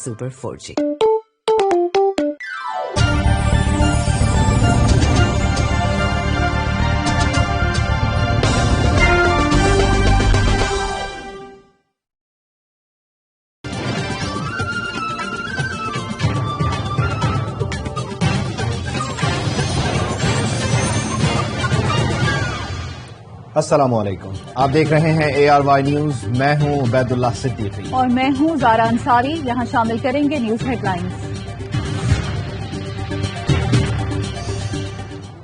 Super 4G. السلام علیکم، آپ دیکھ رہے ہیں ARY نیوز۔ میں ہوں عبیداللہ صدیقی اور میں ہوں زارا انصاری۔ یہاں شامل کریں گے نیوز ہیڈ لائنز۔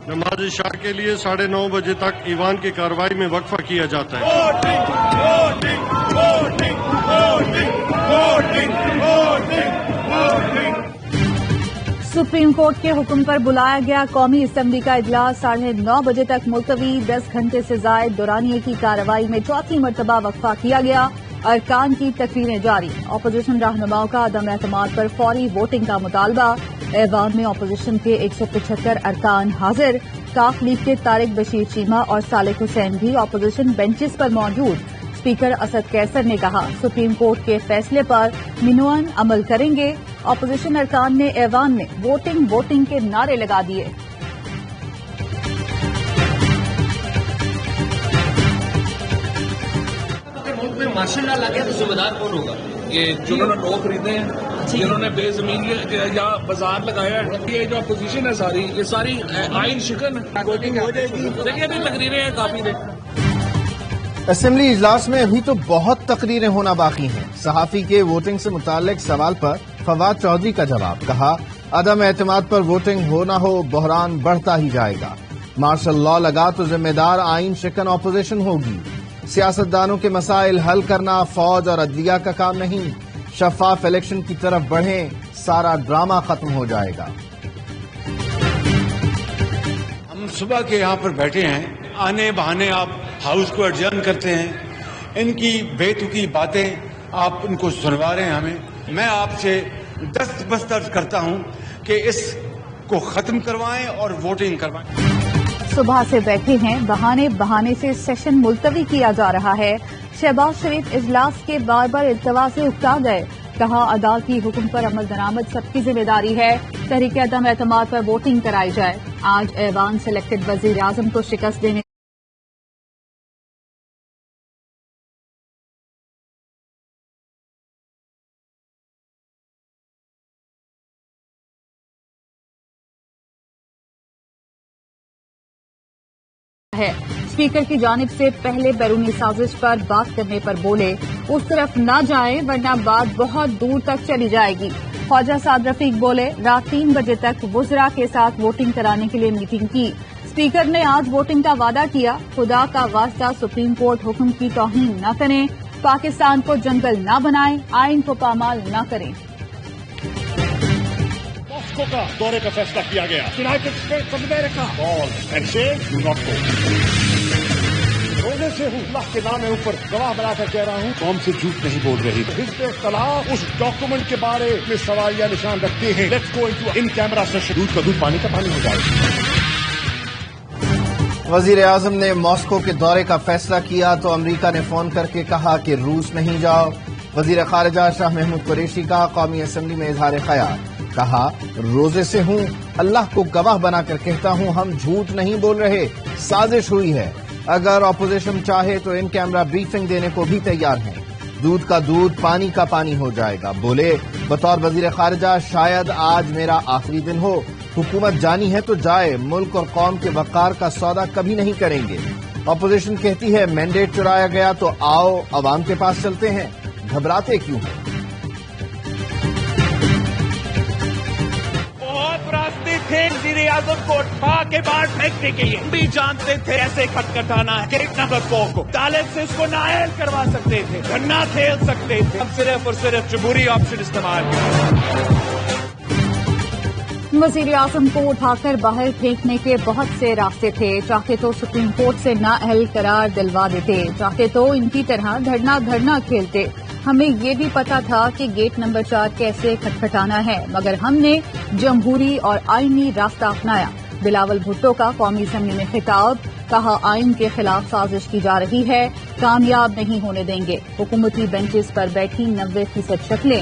نماز عشاء کے لیے 9:30 بجے تک ایوان کی کارروائی میں وقفہ کیا جاتا ہے۔ سپریم کورٹ کے حکم پر بلایا گیا قومی اسمبلی کا اجلاس 9:30 بجے تک ملتوی۔ 10 گھنٹے سے زائد دورانیے کی کارروائی میں چوتھی مرتبہ وقفہ کیا گیا۔ ارکان کی تقریریں جاری۔ اپوزیشن رہنماؤں کا عدم اعتماد پر فوری ووٹنگ کا مطالبہ۔ ایوان میں اپوزیشن کے 175 ارکان حاضر۔ کاف لیگ کے طارق بشیر چیمہ اور صالح حسین بھی اپوزیشن بینچز پر موجود۔ اسپیکر اسد کیسر نے کہا سپریم کورٹ کے فیصلے پر منوعن عمل کریں گے۔ اپوزیشن ارکان نے ایوان میں ووٹنگ کے نعرے لگا دیے۔ ملک میں ماشاء اللہ لگے تو ذمہ دار کون ہوگا؟ یہ جنہوں نے لو خریدے ہیں، جنہوں نے بے زمین یا بازار لگایا ہے، یہ جو اپوزیشن ہے ساری، یہ ساری آئین شکن ووٹنگ ہو جائے گی۔ دیکھیے ابھی تقریریں ہیں کافی دیر۔ اسمبلی اجلاس میں ابھی تو بہت تقریریں ہونا باقی ہیں۔ صحافی کے ووٹنگ سے متعلق سوال پر فواد چودھری کا جواب، کہا عدم اعتماد پر ووٹنگ ہو نہ ہو بحران بڑھتا ہی جائے گا۔ مارشل لا لگا تو ذمہ دار آئین شکن اپوزیشن ہوگی۔ سیاستدانوں کے مسائل حل کرنا فوج اور عدلیہ کا کام نہیں۔ شفاف الیکشن کی طرف بڑھیں، سارا ڈرامہ ختم ہو جائے گا۔ ہم صبح کے یہاں پر بیٹھے ہیں، آنے بہانے آپ ہاؤس کو ایڈجرن کرتے ہیں، ان کی بے تکی باتیں آپ ان کو سنوا رہے ہیں ہمیں۔ میں آپ سے دستبردار کرتا ہوں کہ اس کو ختم کروائیں اور ووٹنگ کروائیں۔ صبح سے بیٹھے ہیں، بہانے سے سیشن ملتوی کیا جا رہا ہے۔ شہباز شریف اجلاس کے بار بار التوا سے اکتا گئے، کہا عدالتی حکم پر عمل درآمد سب کی ذمہ داری ہے۔ تحریک عدم اعتماد پر ووٹنگ کرائی جائے۔ آج ایوان سلیکٹڈ وزیر اعظم کو شکست دینے ہے۔ اسپیکر کی جانب سے پہلے بیرونی سازش پر بات کرنے پر بولے اس طرف نہ جائیں ورنہ بات بہت دور تک چلی جائے گی۔ خواجہ سعد رفیق بولے رات 3 بجے تک وزراء کے ساتھ ووٹنگ کرانے کے لیے میٹنگ کی۔ اسپیکر نے آج ووٹنگ کا وعدہ کیا، خدا کا واسطہ سپریم کورٹ حکم کی توہین نہ کریں، پاکستان کو جنگل نہ بنائیں، آئین کو پامال نہ کریں۔ ماسکو کا دورے کا فیصلہ کیا گیا۔ United States of America call and سے ڈو ناٹ گو۔ روزے سے ہوں، اللہ کے نام اوپر گواہ بنا کر کہہ رہا ہوں قوم سے جھوٹ نہیں بول رہی۔ حزب اختلاف اس ڈاکومنٹ کے بارے میں سوالیہ نشان رکھتے ہیں۔ Let's go into in camera session. دودھ کا دودھ پانی کا پانی ہو جائے۔ وزیر اعظم نے ماسکو کے دورے کا فیصلہ کیا تو امریکہ نے فون کر کے کہا کہ روس نہیں جاؤ۔ وزیر خارجہ شاہ محمود قریشی کا قومی اسمبلی میں اظہار خیال، کہا روزے سے ہوں، اللہ کو گواہ بنا کر کہتا ہوں ہم جھوٹ نہیں بول رہے، سازش ہوئی ہے۔ اگر اپوزیشن چاہے تو ان کیمرہ بریفنگ دینے کو بھی تیار ہیں۔ دودھ کا دودھ پانی کا پانی ہو جائے گا۔ بولے بطور وزیر خارجہ شاید آج میرا آخری دن ہو، حکومت جانی ہے تو جائے، ملک اور قوم کے وقار کا سودا کبھی نہیں کریں گے۔ اپوزیشن کہتی ہے مینڈیٹ چرایا گیا تو آؤ عوام کے پاس چلتے ہیں، گھبراتے کیوں ہیں؟ تھے وزیر اعظم کو اٹھا کے باہر پھینکنے کے لیے بھی جانتے تھے ایسے کھٹکھٹانا ہے۔ گیٹ نمبر 2 کو طالب سے اس کو نائل کروا سکتے تھے، گھرنا کھیل سکتے تھے، ہم صرف اور صرف جمہوری آپشن استعمال کیا۔ وزیر اعظم کو اٹھا کر باہر پھینکنے کے بہت سے راستے تھے۔ چاہتے تو سپریم کورٹ سے نااہل قرار دلوا دیتے، چاہتے تو ان کی طرح دھرنا کھیلتے۔ ہمیں یہ بھی پتا تھا کہ گیٹ نمبر 4 کیسے کھٹکھٹانا ہے، مگر ہم نے جمہوری اور آئینی راستہ اپنایا۔ بلاول بھٹو کا قومی اسمبلی میں خطاب، کہا آئین کے خلاف سازش کی جا رہی ہے، کامیاب نہیں ہونے دیں گے۔ حکومتی بینچز پر بیٹھی 90% شکلیں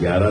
11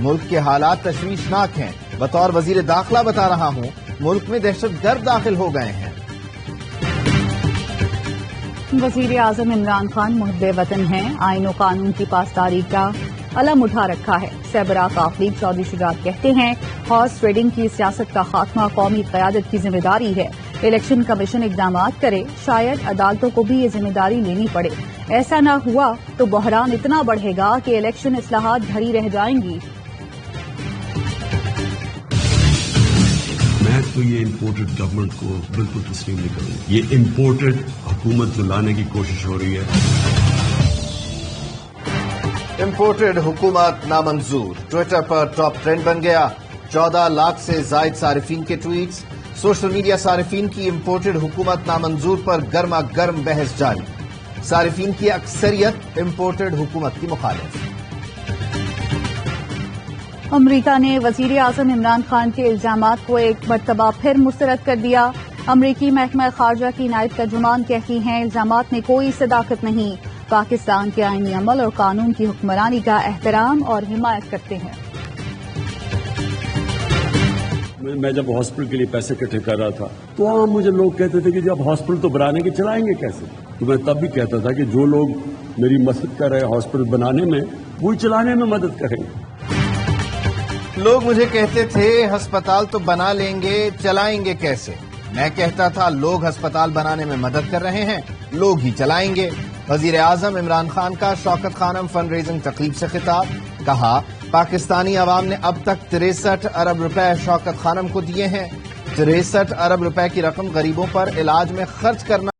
ملک کے حالات تشویشناک ہیں، بطور وزیر داخلہ بتا رہا ہوں ملک میں دہشت گرد داخل ہو گئے ہیں۔ وزیر اعظم عمران خان محب وطن ہیں، آئین و قانون کی پاسداری کا علم اٹھا رکھا ہے۔ سربراہ کاف لیگ چودھری شجاعت کہتے ہیں ہارس ٹریڈنگ کی سیاست کا خاتمہ قومی قیادت کی ذمہ داری ہے۔ الیکشن کمیشن اقدامات کرے، شاید عدالتوں کو بھی یہ ذمہ داری لینی پڑے۔ ایسا نہ ہوا تو بحران اتنا بڑھے گا کہ الیکشن اصلاحات گھڑی رہ جائیں گی۔ میں تو یہ امپورٹڈ گورنمنٹ کو بالکل تسلیم نہیں کروں گا۔ یہ امپورٹڈ حکومت جو لانے کی کوشش ہو رہی ہے۔ امپورٹڈ حکومت نامنظور، ٹویٹر پر ٹاپ ٹرینڈ بن گیا۔ 14 لاکھ سے زائد صارفین کے ٹویٹس۔ سوشل میڈیا صارفین کی امپورٹڈ حکومت نامنظور پر گرما گرم بحث جاری۔ صارفین کی اکثریت امپورٹڈ حکومت کی مخالف۔ امریکہ نے وزیر اعظم عمران خان کے الزامات کو ایک مرتبہ پھر مسترد کر دیا۔ امریکی محکمہ خارجہ کی نائب ترجمان کہتی ہیں الزامات میں کوئی صداقت نہیں، پاکستان کے آئینی عمل اور قانون کی حکمرانی کا احترام اور حمایت کرتے ہیں۔ میں جب ہاسپٹل کے لیے پیسے اکٹھے کر رہا تھا تو وہاں مجھے لوگ کہتے تھے کہ جب ہاسپٹل تو بنانے کے چلائیں گے کیسے، تو میں تب بھی کہتا تھا کہ جو لوگ میری مدد کر رہے ہاسپٹل بنانے میں وہی چلانے میں مدد کریں گے۔ لوگ مجھے کہتے تھے ہسپتال تو بنا لیں گے، چلائیں گے کیسے؟ میں کہتا تھا لوگ ہسپتال بنانے میں مدد کر رہے ہیں، لوگ ہی چلائیں گے۔ وزیر اعظم عمران خان کا شوکت خانم فنڈ ریزنگ تقریب سے خطاب، کہا پاکستانی عوام نے اب تک 63 ارب روپے شوکت خانم کو دیے ہیں۔ 63 ارب روپے کی رقم غریبوں پر علاج میں خرچ کرنا